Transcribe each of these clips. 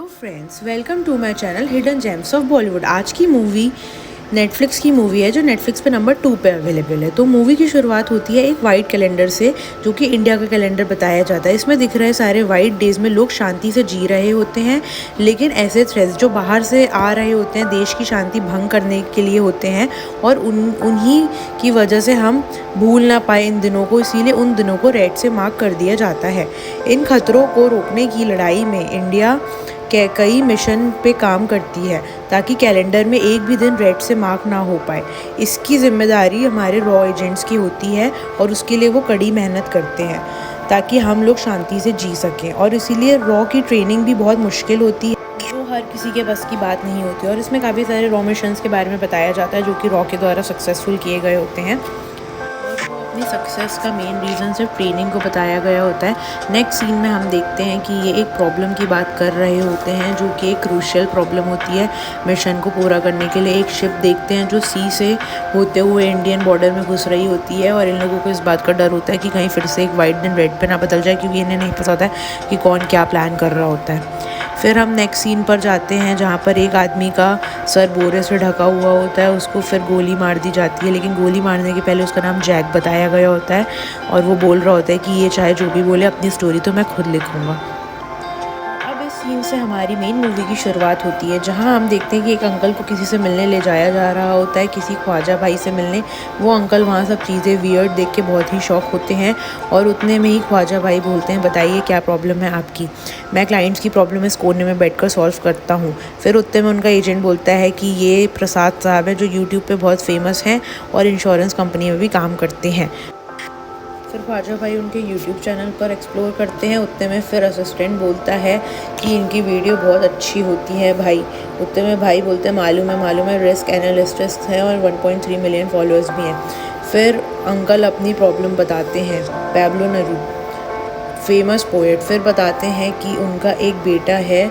Hello friends, welcome to my channel hidden gems of Bollywood. आज की movie Netflix की movie है जो नेटफ्लिक्स पे नंबर 2 पे अवेलेबल है। तो मूवी की शुरुआत होती है एक वाइट कैलेंडर से, जो कि इंडिया का कैलेंडर बताया जाता है। इसमें दिख रहे सारे वाइट डेज में लोग शांति से जी रहे होते हैं, लेकिन ऐसे थ्रेट्स जो बाहर से आ रहे होते हैं देश की शांति भंग करने के लिए होते हैं, और उन्हीं की वजह से हम भूल ना पाए इन दिनों को, इसीलिए उन दिनों को रेड से मार्क कर दिया जाता है। इन खतरों को रोकने की लड़ाई में इंडिया कई मिशन पे काम करती है ताकि कैलेंडर में एक भी दिन रेड से मार्क ना हो पाए। इसकी जिम्मेदारी हमारे रॉ एजेंट्स की होती है और उसके लिए वो कड़ी मेहनत करते हैं ताकि हम लोग शांति से जी सकें। और इसीलिए रॉ की ट्रेनिंग भी बहुत मुश्किल होती है, जो हर किसी के बस की बात नहीं होती। और इसमें काफ़ी सारे रॉ मिशंस के बारे में बताया जाता है जो कि रॉ के द्वारा सक्सेसफुल किए गए होते हैं। अपनी सक्सेस का मेन रीज़न सिर्फ ट्रेनिंग को बताया गया होता है। नेक्स्ट सीन में हम देखते हैं कि ये एक प्रॉब्लम की बात कर रहे होते हैं, जो कि एक क्रूशियल प्रॉब्लम होती है मिशन को पूरा करने के लिए। एक शिप देखते हैं जो सी से होते हुए इंडियन बॉर्डर में घुस रही होती है, और इन लोगों को इस बात का डर होता है कि कहीं फिर से एक वाइट दिन रेड पे ना बदल जाए, क्योंकि इन्हें नहीं पता होता है कि कौन क्या प्लान कर रहा होता है। फिर हम नेक्स्ट सीन पर जाते हैं जहाँ पर एक आदमी का सर बोरे से ढका हुआ होता है, उसको फिर गोली मार दी जाती है। लेकिन गोली मारने के पहले उसका नाम जैक बताया गया होता है, और वो बोल रहा होता है कि ये चाहे जो भी बोले अपनी स्टोरी तो मैं खुद लिखूँगा। अब इस सीन से हमारी मेन मूवी की शुरुआत होती है, जहाँ हम देखते हैं कि एक अंकल को किसी से मिलने ले जाया जा रहा होता है, किसी ख्वाजा भाई से मिलने। वो अंकल वहाँ सब चीज़ें वियर्ड देख के बहुत ही शॉक होते हैं, और उतने में ही ख्वाजा भाई बोलते हैं, बताइए क्या प्रॉब्लम है आपकी। मैं क्लाइंट्स की प्रॉब्लम इस कोने में बैठकर सॉल्व करता हूँ। फिर उतने में उनका एजेंट बोलता है कि ये प्रसाद साहब है जो यूट्यूब पे बहुत फेमस हैं और इंश्योरेंस कंपनी में भी काम करते हैं। फिर ख्वाजा भाई उनके यूट्यूब चैनल पर एक्सप्लोर करते हैं। उतने में फिर असिस्टेंट बोलता है कि इनकी वीडियो बहुत अच्छी होती है भाई। उतने में भाई बोलते हैं मालूम है, रिस्क एनालिस्ट हैं और 1.3 मिलियन फॉलोअर्स भी हैं। फिर अंकल अपनी प्रॉब्लम बताते हैं। पैब्लो नेरूदा फेमस पोएट फिर बताते हैं कि उनका एक बेटा है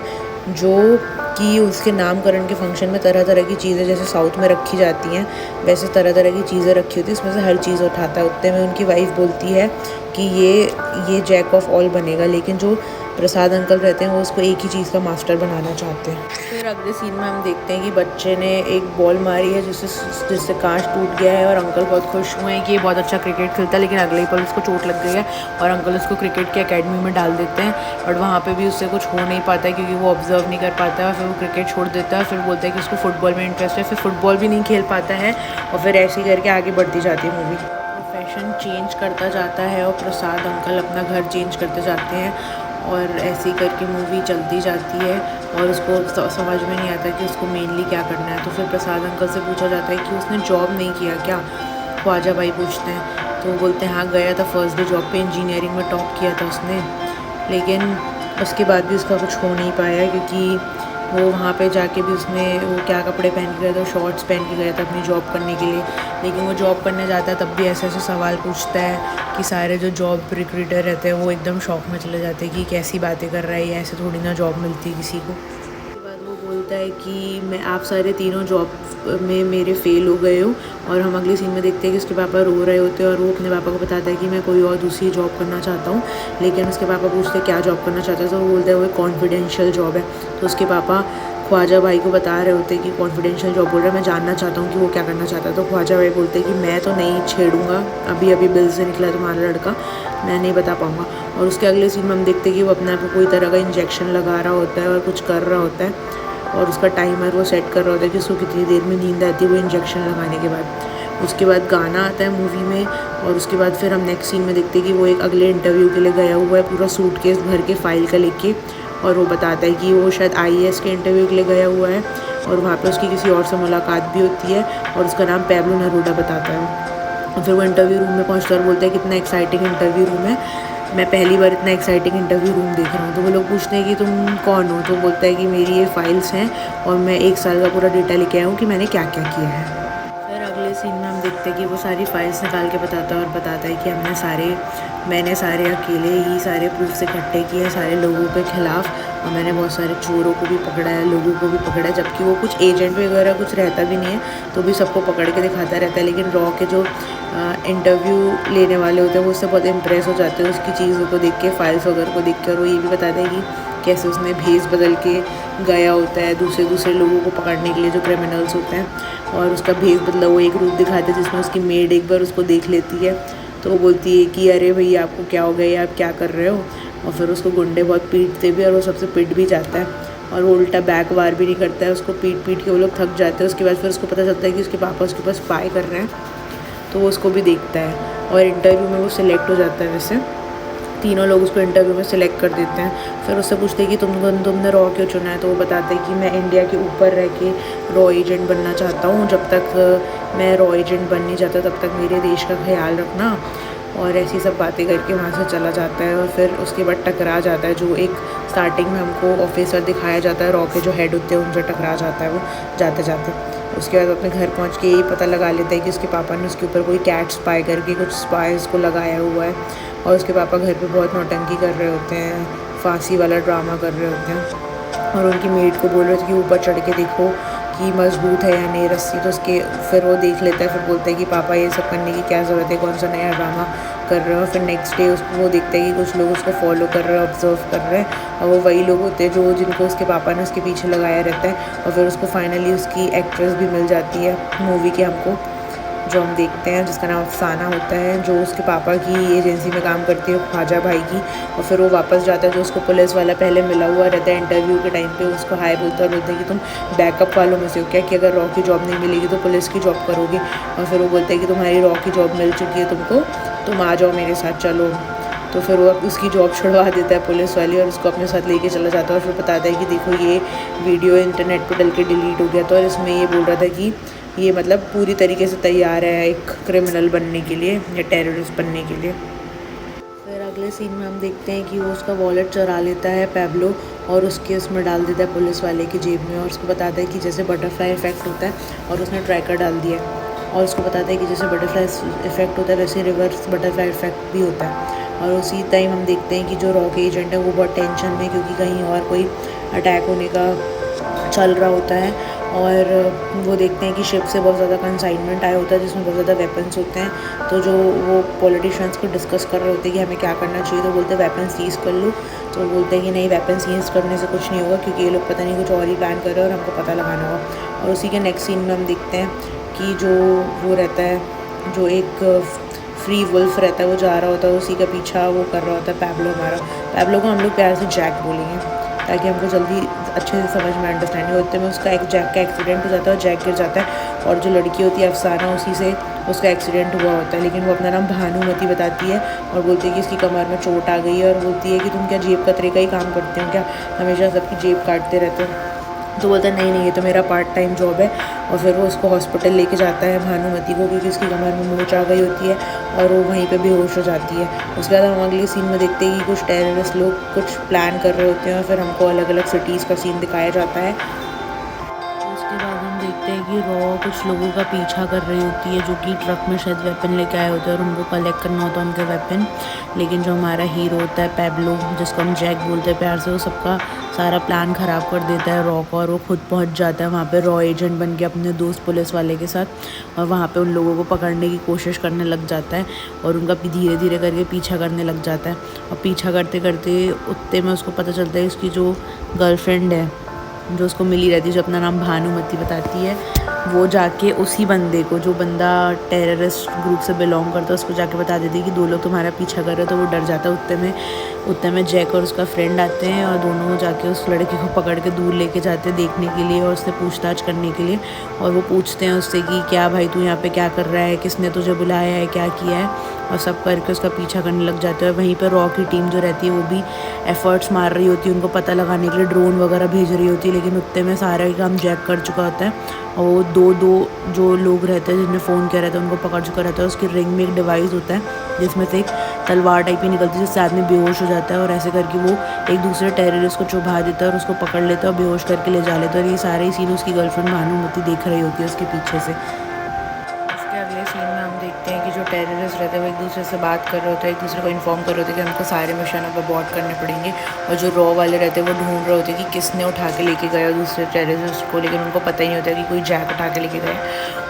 जो कि उसके नामकरण के फंक्शन में तरह तरह की चीज़ें जैसे साउथ में रखी जाती हैं वैसे तरह तरह की चीज़ें रखी होती है, उसमें से हर चीज़ उठाता है। उतने में उनकी वाइफ बोलती है कि ये जैक ऑफ ऑल बनेगा, लेकिन जो प्रसाद अंकल रहते हैं वो उसको एक ही चीज़ का मास्टर बनाना चाहते हैं। फिर अगले सीन में हम देखते हैं कि बच्चे ने एक बॉल मारी है जिससे कांच टूट गया है, और अंकल बहुत खुश हुए हैं कि ये बहुत अच्छा क्रिकेट खेलता है। लेकिन अगले ही पल उसको चोट लग गई है और अंकल उसको क्रिकेट की अकेडमी में डाल देते हैं, बट वहाँ पे भी उससे कुछ हो नहीं पाता है क्योंकि वो ऑब्जर्व नहीं कर पाता है। और फिर वो क्रिकेट छोड़ देता है, फिर बोलता है कि उसको फुटबॉल में इंटरेस्ट है। फिर फुटबॉल भी नहीं खेल पाता है, और फिर ऐसे ही करके आगे बढ़ती जाती है मूवी। प्रोफेशन चेंज करता जाता है और प्रसाद अंकल अपना घर चेंज करते जाते हैं, और ऐसे ही करके मूवी चलती जाती है। और उसको समझ में नहीं आता कि उसको मेनली क्या करना है। तो फिर प्रसाद अंकल से पूछा जाता है कि उसने जॉब नहीं किया क्या, ख्वाजा भाई पूछते हैं। तो वो बोलते हैं हाँ गया था, फर्स्ट डे जॉब पे इंजीनियरिंग में टॉप किया था उसने, लेकिन उसके बाद भी उसका कुछ हो नहीं पाया क्योंकि वो वहाँ पे जाके भी उसने वो क्या कपड़े पहन के गया था, शॉर्ट्स पहन के गया था अपनी जॉब करने के लिए। लेकिन वो जॉब करने जाता है तब भी ऐसे ऐसे सवाल पूछता है कि सारे जो जॉब रिक्रूटर रहते हैं वो एकदम शॉक में चले जाते हैं कि कैसी बातें कर रहा है, ये ऐसे थोड़ी ना जॉब मिलती है किसी को। वो बोलता है कि मैं आप सारे तीनों जॉब में मेरे फेल हो गए हो। और हम अगले सीन में देखते हैं कि उसके पापा रो रहे होते हैं, और वो अपने पापा को बताता है कि मैं कोई और दूसरी जॉब करना चाहता हूँ। लेकिन उसके पापा पूछते हैं क्या जॉब करना चाहता है, तो वो बोलता है वो एक कॉन्फिडेंशियल जॉब है। तो उसके पापा ख्वाजा भाई को बता रहे होते हैं कि कॉन्फिडेंशियल जॉब बोल रहा है, मैं जानना चाहता हूँ कि वो क्या करना चाहता है। तो ख्वाजा भाई बोलते हैं कि मैं तो नहीं छेड़ूंगा, अभी अभी बिल से निकला तुम्हारा लड़का, मैं नहीं बता पाऊँगा। और उसके अगले सीन में हम देखते हैं कि वो अपने आप को कोई तरह का इंजेक्शन लगा रहा होता है और कुछ कर रहा होता है, और उसका टाइमर वो सेट कर रहा होता है कि उसको कितनी देर में नींद आती है वो इंजेक्शन लगाने के बाद। उसके बाद गाना आता है मूवी में, और उसके बाद फिर हम नेक्स्ट सीन में देखते हैं कि वो एक अगले इंटरव्यू के लिए गया हुआ है पूरा सूटकेस भर के फाइल का लेके, और वो बताता है कि वो शायद IAS के इंटरव्यू के लिए गया हुआ है, और वहाँ पर उसकी किसी और से मुलाकात भी होती है, और उसका नाम पैब्लो नेरूदा बताता है। और फिर वो इंटरव्यू रूम में पहुँच कर बोलता है कितना एक्साइटिंग इंटरव्यू रूम है, मैं पहली बार इतना एक्साइटिंग इंटरव्यू रूम देख रहा हूँ। तो वो लोग पूछते हैं कि तुम कौन हो, तो बोलता है कि मेरी ये फाइल्स हैं और मैं 1 साल का पूरा डेटा लेके आया हूँ कि मैंने क्या क्या किया है। फिर अगले सीन में हम देखते हैं कि वो सारी फाइल्स निकाल के बताता है, और बताता है कि मैंने सारे अकेले ही सारे प्रूफ्स इकट्ठे किए सारे लोगों के ख़िलाफ़, और मैंने बहुत सारे चोरों को भी पकड़ा है, लोगों को भी पकड़ा है। जबकि वो कुछ एजेंट वगैरह कुछ रहता भी नहीं है, तो भी सबको पकड़ के दिखाता रहता है। लेकिन रॉ के जो इंटरव्यू लेने वाले होते हैं वो उससे बहुत इम्प्रेस हो जाते हैं उसकी चीज़ों को देख के, फाइल्स वगैरह को देख के। और वो ये भी बताते हैं कि कैसे उसने भेस बदल के गया होता है दूसरे दूसरे लोगों को पकड़ने के लिए जो क्रिमिनल्स होते हैं। और उसका भेद मतलब वो एक रूप दिखाते हैं जिसमें उसकी मेड एक बार उसको देख लेती है, तो वो बोलती है कि अरे भैया आपको क्या हो गया, आप क्या कर रहे हो। और फिर उसको गुंडे बहुत पीटते भी और वो सबसे पिट भी जाता है और वो उल्टा बैक वार भी नहीं करता है, उसको पीट पीट के वो लोग थक जाते हैं। उसके बाद फिर उसको पता चलता है कि उसके पापा उसके पास स्पाई कर रहे हैं, तो वो उसको भी देखता है और इंटरव्यू में वो सिलेक्ट हो जाता है। वैसे तीनों लोग उसको इंटरव्यू में सिलेक्ट कर देते हैं। फिर उससे पूछते हैं कि तुमने रॉ क्यों चुना है, तो वो बताता है कि मैं इंडिया के ऊपर रह के रॉ एजेंट बनना चाहता हूँ, जब तक मैं रॉ एजेंट बन नहीं जाता तब तक मेरे देश का ख्याल रखना। और ऐसी सब बातें करके वहाँ से चला जाता है और फिर उसके बाद टकरा जाता है, जो एक स्टार्टिंग में हमको ऑफिसर दिखाया जाता है रॉ के जो हेड होते हैं उनसे टकरा जाता है वो जाते जाते। उसके बाद अपने घर पहुंच के यही पता लगा लेता है कि उसके पापा ने उसके ऊपर कोई कैट स्पाई करके कुछ स्पाइस को लगाया हुआ है। और उसके पापा घर पे बहुत नौटंकी कर रहे होते हैं, फांसी वाला ड्रामा कर रहे होते हैं और उनकी मेड को बोल रहे थे कि ऊपर चढ़ के देखो कि मजबूत है या नहीं रस्सी। तो उसके फिर वो देख लेता है, फिर बोलता है कि पापा ये सब करने की क्या ज़रूरत है, कौन सा नया ड्रामा कर रहे हो। फिर नेक्स्ट डे उसको वो देखता है कि कुछ लोग उसको फॉलो कर रहे हैं, ऑब्जर्व कर रहे हैं और वो वही लोग होते हैं जो जिनको उसके पापा ने उसके पीछे लगाया रहता है। और फिर उसको फाइनली उसकी एक्ट्रेस भी मिल जाती है मूवी की हमको, जो हम देखते हैं, जिसका नाम अफसाना होता है, जो उसके पापा की एजेंसी में काम करती है ख्वाजा भाई की। और फिर वो वापस जाता है, जो उसको पुलिस वाला पहले मिला हुआ रहता है इंटरव्यू के टाइम पे, उसको हाय बोलता है और बोलते हैं कि तुम बैकअप वालों में से हो क्या, कि अगर रॉ की जॉब नहीं मिलेगी तो पुलिस की जॉब करोगे। और फिर वो बोलते हैं कि तुम्हारी रॉ की जॉब मिल चुकी है तुमको, तुम आ जाओ मेरे साथ चलो। तो फिर वो उसकी जॉब छुड़वा देता है पुलिस वाली और उसको अपने साथ लेके चला जाता है। और फिर बताता है कि देखो ये वीडियो इंटरनेट पे डल के डिलीट हो गया था और इसमें ये बोल रहा था कि ये मतलब पूरी तरीके से तैयार है एक क्रिमिनल बनने के लिए या टेररिस्ट बनने के लिए। फिर अगले सीन में हम देखते हैं कि वो उसका वॉलेट चुरा लेता है पैब्लो और उसमें डाल देता है पुलिस वाले की जेब में। और उसको बताता है कि जैसे बटरफ्लाई इफेक्ट होता है, और उसने ट्रैकर डाल दिया है। और उसको बताता है कि जैसे बटरफ्लाई इफेक्ट होता है वैसे रिवर्स बटरफ्लाई इफेक्ट भी होता है। और उसी टाइम हम देखते हैं कि जो रॉ के एजेंट है वो बहुत टेंशन में, क्योंकि कहीं और कोई अटैक होने का चल रहा होता है। और वो देखते हैं कि शिप से बहुत ज़्यादा कंसाइनमेंट आया होता है जिसमें बहुत ज़्यादा वेपन्स होते हैं। तो जो वो पॉलिटिशियंस को डिस्कस कर रहे होते हैं कि हमें क्या करना चाहिए, तो बोलते हैं वेपन सीज़ कर लो। तो वो बोलते हैं कि नहीं, वेपन सीज़ करने से कुछ नहीं होगा, क्योंकि ये लोग पता नहीं कुछ और ही प्लान कर रहे हैं और हमको पता लगाना होगा। और उसी के नेक्स्ट सीन में हम देखते हैं कि जो वो रहता है, जो एक फ्री वुल्फ रहता है, वो जा रहा होता है, उसी का पीछा वो कर रहा होता है पैब्लो हमारा। पैब्लो को हम लोग प्यार से जैक बोलेंगे ताकि हमको जल्दी अच्छे से समझ में अंडरस्टैंडिंग होते में। उसका एक जैक का एक्सीडेंट हो जाता है और जैक गिर जाता है, और जो लड़की होती है अफसाना, उसी से उसका एक्सीडेंट हुआ होता है। लेकिन वो अपना नाम भानुमति बताती है और बोलती है कि इसकी कमर में चोट आ गई है, और बोलती है कि तुम क्या जेब कतरे का ही काम करते हो क्या, हमेशा सबकी जेब काटते रहते हो। तो बोलता है नहीं नहीं, ये तो मेरा पार्ट टाइम जॉब है। और फिर वो उसको हॉस्पिटल लेके जाता है भानुमति को, क्योंकि उसकी कमर में मोच आ गई होती है और वो वहीं पे बेहोश हो जाती है। उसके बाद हम अगले सीन में देखते हैं कि कुछ टेररिस्ट लोग कुछ प्लान कर रहे होते हैं और फिर हमको अलग अलग सिटीज़ का सीन दिखाया जाता है। उसके बाद हम देखते हैं कि रॉ कुछ लोगों का पीछा कर रही होती है, जो कि ट्रक में शायद वेपन लेके आए होते हैं और उनको कलेक्ट करना होता है उनके वेपन। लेकिन जो हमारा हीरो होता है पैब्लो, जिसको हम जैक बोलते हैं प्यार से, वो सबका सारा प्लान ख़राब कर देता है रॉ को, और वो खुद पहुंच जाता है वहाँ पे रॉ एजेंट बन के अपने दोस्त पुलिस वाले के साथ। और वहाँ पे उन लोगों को पकड़ने की कोशिश करने लग जाता है और उनका धीरे धीरे करके पीछा करने लग जाता है। और पीछा करते करते उतने में उसको पता चलता है उसकी जो गर्लफ्रेंड है, जो उसको मिली रहती है, जो अपना नाम भानुमति बताती है, वो जाके उसी बंदे को, जो बंदा टेररिस्ट ग्रुप से बिलोंग करता है, उसको जाके बता देती है कि 2 लोग तुम्हारा पीछा कर रहे हो। तो वो डर जाता है। उतने में जैक और उसका फ्रेंड आते हैं और दोनों जाके उस लड़के को पकड़ के दूर लेके जाते हैं देखने के लिए और उससे पूछताछ करने के लिए। और वो पूछते हैं उससे कि क्या भाई तू यहाँ पे क्या कर रहा है, किसने तुझे बुलाया है, क्या किया है, और सब करके उसका पीछा करने लग जाते हैं। वहीं पर रॉ की टीम जो रहती है वो भी एफर्ट्स मार रही होती है उनको पता लगाने के लिए, ड्रोन वगैरह भेज रही होती है। लेकिन उतने में सारा काम जैक कर चुका होता है और वो दो जो लोग रहते हैं जिन्हें फ़ोन किया रहता है उनको पकड़ चुका रहता है। उसकी रिंग में एक डिवाइस होता है जिसमें से एक तलवार टाइप की निकलती है, जिससे आदमी बेहोश हो जाता है। और ऐसे करके वो एक दूसरे टेररिस्ट को चुभा देता है और उसको पकड़ लेता है और बेहोश करके ले जा लेता है। और ये सारे सीन उसकी गर्लफ्रेंड भानुमति देख रही होती है उसके पीछे से। उसके अगले सीन में हम देखते हैं कि जो टेररिस्ट रहते हैं वो एक दूसरे से बात कर रहे होते हैं, एक दूसरे को इन्फॉर्म कर रहे होते हैं कि हमको सारे मिशन अब अबॉर्ट करने पड़ेंगे। और जो रॉ वाले रहते हैं वो ढूंढ रहे होते हैं कि किसने उठा के लेके गया दूसरे टेररिस्ट को, लेकिन उनको पता ही नहीं होता कि कोई जैक उठा के लेके गया।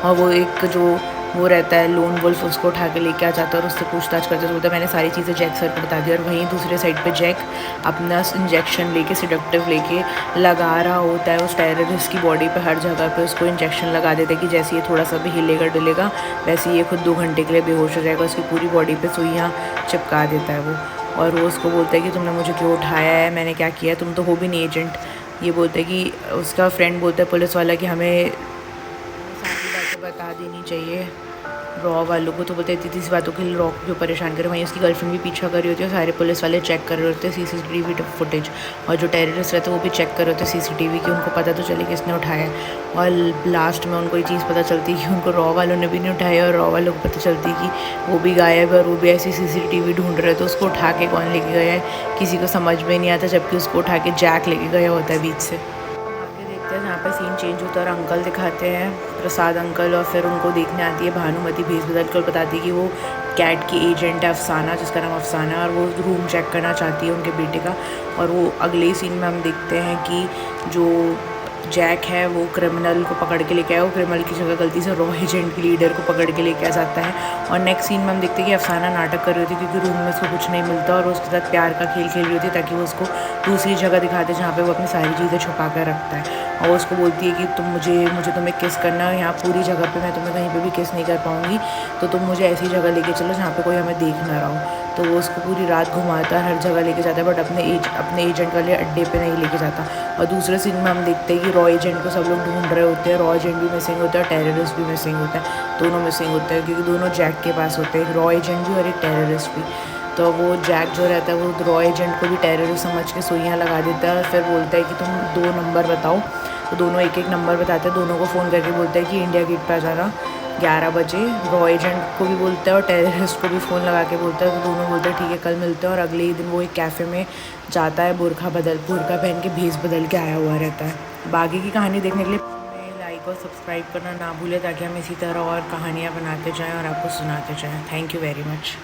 और वो एक जो वो रहता है लोन वुल्फ, उसको उठा के लेके आ जाता है और उससे पूछताछ करते, तो बोलता है मैंने सारी चीज़ें जैक सर को बता दी। और वहीं दूसरे साइड पे जैक अपना इंजेक्शन लेके, सिडक्टिव लेके लगा रहा होता है उस टेररिस्ट की बॉडी पे, हर जगह पे उसको इंजेक्शन लगा देता है कि जैसे ये थोड़ा सा भी हिलेगा डुलेगा वैसे ये खुद 2 घंटे के लिए बेहोश हो जाएगा। उसकी पूरी बॉडी पे सुइयाँ चिपका देता है वो। और वो उसको बोलता है कि तुमने मुझे क्यों उठाया है, मैंने क्या किया है, तुम तो हो भी नहीं एजेंट। ये बोलता है कि उसका फ्रेंड बोलता है पुलिस वाला कि हमें सारी बातें बता देनी चाहिए रॉ वालों को। तो बोलते हैं इतनी सी बातों के लिए रॉ को क्यों परेशान करे। वहीं उसकी गर्लफ्रेंड भी पीछा कर रही होती है, सारे पुलिस वाले चेक कर रहे होते हैं सीसीटीवी फुटेज, और जो टेररिस्ट रहते हैं वो भी चेक कर रहे होते हैं सीसीटीवी की, उनको पता तो चले किसने उठाया है। और लास्ट में उनको ये चीज़ पता चलती है कि उनको रॉ वालों ने भी नहीं उठाया, और रॉ वालों को पता चलती है कि वो भी गायब है और वो भी ऐसी सीसीटीवी ढूंढ रहे, तो उसको उठा के कौन लेके गया है किसी को समझ में नहीं आता, जबकि उसको उठा के जैक लेके गया होता है बीच से। जहाँ पर सीन चेंज होता है और अंकल दिखाते हैं, प्रसाद अंकल, और फिर उनको देखने आती है भानुमति भेस बदल कर, बताती है कि वो कैट की एजेंट है अफसाना, जिसका नाम अफसाना है, और वो रूम चेक करना चाहती है उनके बेटे का। और वो अगले सीन में हम देखते हैं कि जो जैक है वो क्रिमिनल को पकड़ के लेके आया, वो क्रिमिनल की जगह गलती से रॉ एजेंट के लीडर को पकड़ के लेके आ जाता है। और नेक्स्ट सीन में हम देखते हैं कि अफसाना नाटक कर रही होती है क्योंकि रूम में उसको कुछ नहीं मिलता, और उसके साथ प्यार का खेल खेल रही होती है ताकि वो उसको दूसरी जगह दिखाते जहाँ पे वो अपनी सारी चीज़ें छुपा कर रखता है। और वो उसको बोलती है कि तुम मुझे तुम्हें किस करना है, यहाँ पूरी जगह पे मैं तुम्हें कहीं पे भी किस नहीं कर पाऊँगी, तो तुम मुझे ऐसी जगह लेके चलो जहाँ पे कोई हमें देख ना रहा हो। तो वो उसको पूरी रात घुमाता है, हर जगह लेके जाता है, बट अपने एजेंट वाले अड्डे पे नहीं लेके जाता। और दूसरे सीन में हम देखते हैं कि रॉ एजेंट को सब लोग ढूंढ रहे होते हैं, रॉ एजेंट भी मिसिंग होता है, टेररिस्ट भी मिसिंग होता है, दोनों मिसिंग होते हैं क्योंकि दोनों जैक के पास होते हैं, एक रॉ एजेंट भी और एक टेररिस्ट भी। तो वो जैक जो रहता है वो रॉ एजेंट को भी टेररिस्ट समझ के सुइयाँ लगा देता है, और फिर बोलता है कि तुम 2 नंबर बताओ। तो दोनों एक एक नंबर बताते हैं, दोनों को फ़ोन करके बोलता है कि इंडिया गेट पर आ जाना 11 बजे। रॉ एजेंट को भी बोलता है और टेररिस्ट को भी फ़ोन लगा के बोलता है, तो दोनों बोलते हैं ठीक है कल मिलते हैं। और अगले ही दिन वो एक कैफ़े में जाता है, बुर्का पहन के भेस बदल के आया हुआ रहता है। बाकी की कहानी देखने के लिए लाइक और सब्सक्राइब करना ना भूलें ताकि हम इसी तरह और कहानियाँ बनाते जाएँ और आपको सुनाते जाएँ। Thank you very much.